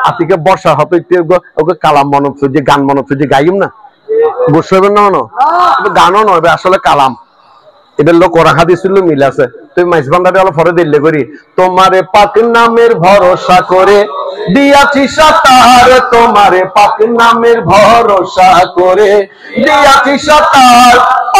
আতিকে বর্ষা হতো ওকে কালাম মনে হচ্ছে যে গান মনে হচ্ছে যে গাইম না বুঝতে পারবেন না মনে গানও নয় আসলে কালাম এদের লোক ওরা হাদিসের মিল আছে তুমি মাইস বান্দারে হলো পরে দিল্লে করি তোমারে পাক নামের ভরসা করে দিয়াছি সাতার তোমারে পাক নামের ভরসা করে দিয়াছি সাতার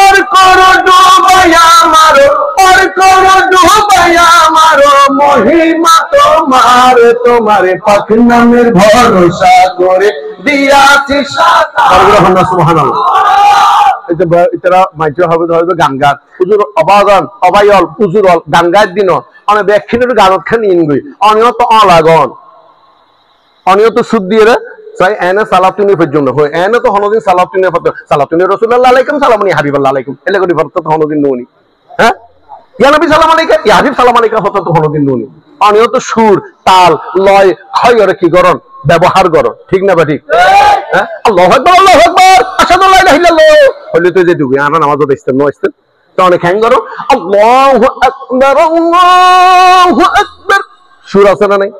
আর করো ডুবাইয়া মারো আর করো ডুবাইয়া মারো মহিমা তোমার তোমারে পাক নামের ভরসা করে দিয়াছি সাতার সুবহানাল্লাহ এটারা মাইতে হবে ধরবে গান গান হুজুর অবাগান অবায়ল হুজুর গান গায়ের দিন অনেক ব্যাখ্যানের গানত খান ইনগুই অনিয়ত অলাগন অনিয়ত সুদ দিয়ে রে চাই এনে সালাতুনি পর্যন্ত হয় এনে তো হনদিন সালাতুনি ফটো সালাতুনি রাসূলুল্লাহ আলাইকুম সালামুনি হাবিবাল্লাহ আলাইকুম এলে করি ফটো তো হনদিন নুনি হ্যাঁ ইয়া নবী সালাম আলাইকা ইয়া হাবিব সালাম আলাইকা ফটো তো হনদিন নুনি অনিয়ত সুর তাল লয় ক্ষয়রে কি করন ব্যবহার করো ঠিক না বা ঠিক হ্যাঁ আল্লাহু আকবার আশহাদু আল্লা ইলাহা ইল্লাল্লাহ হইলে তো যে দুই আনা নামাজও দেখতেন নো আসতেন তো অনেক হ্যাং করো আল্লাহু আকবার সুর আছে না নাই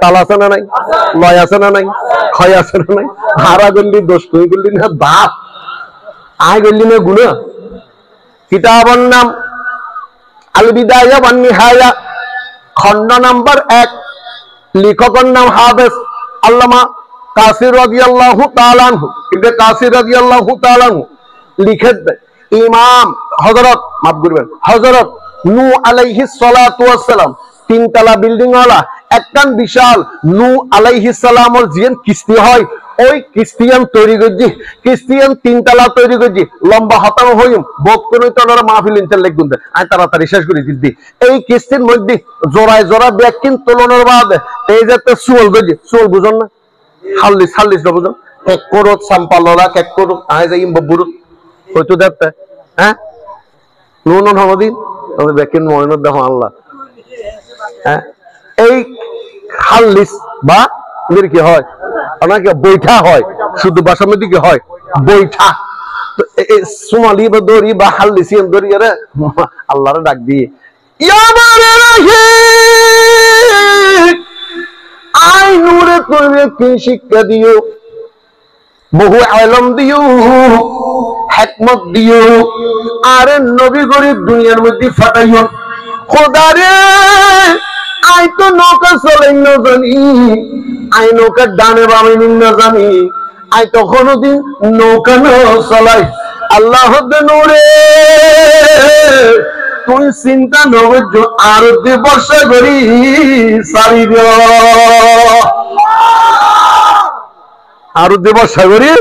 তাল আছে না নাই লয় আছে না নাই ক্ষয় আছে না নাই হারা গল্লি দোষ তুই গল্লি না বাপ আয় গল্লি না গুনাহ কিতাবের নাম আল বিদায়া ওয়ান নিহায়া খণ্ড নাম্বার 1 লেখকের নাম হাফেজ আল্লামা কাসির রাদিয়াল্লাহু তাআলা আনহু ইবনে কাসির রাদিয়াল্লাহু তাআলা আনহু লিখে দেয় ইমাম হযরত মাফ করবেন হযরত নূহ আলাইহিস সালাতু ওয়াস সালাম তিনতলা বিল্ডিং ওয়ালা একখান বিশাল নূহ আলাইহিস সালামের জিন কিস্তি হয় ওই ক্রিস্টিয়ান তৈরি করছি ক্রিস্টিয়ান তিনতলা তৈরি করছি লম্বা হতাম হইম বোধ করে তোরা মাহফিল ইনতে লেগুন আমি তাড়াতাড়ি শেষ করে দিচ্ছি এই কিস্তির মধ্যে জোড়ায় জোড়া ব্যাকিন তোলনের বাদ এই যে চুল গজি চুল বুঝুন না হাল্লিস হাল্লিস না বুঝুন এক করত সাম্পালরা এক করত আয় যাই বব্বুরত হয়তো দেখতে হ্যাঁ নুন হমদিন আমি ব্যাকিন ময়নত দেখো আল্লাহ হ্যাঁ এই হাল্লিস বা কি হয় অনেকে বৈঠা হয় শুধু ভাষার মধ্যে কি হয় বৈঠা সোমালি বা দড়ি বা হাল্লিসিয়ান দড়ি রে আল্লাহরে ডাক দিয়ে আই নূরে তুমি কি শিক্ষা দিও বহু আলম দিও হিকমত দিও আরে নবী গরিব দুনিয়ার মধ্যে ফাটাইও খোদারে আই তো নৌকা চলাই না জানি আই নৌকার ডানে বামে না জানি আই তো কোনদিন নৌকা না চলাই আল্লাহ নূরে তুই চিন্তা নবজ আর দে বর্ষা করি সারি আর দে বর্ষা করি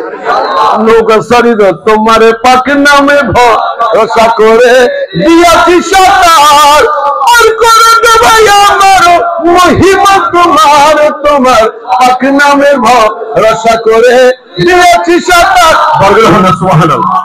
নৌকা সারি তোমারে পাক নামে ভরসা করে দিয়াছি সাতার আর করে দেবাই আমার মহিমা তোমার তোমার পাক নামে ভরসা করে দিয়াছি সাতার সুবহানাল্লাহ।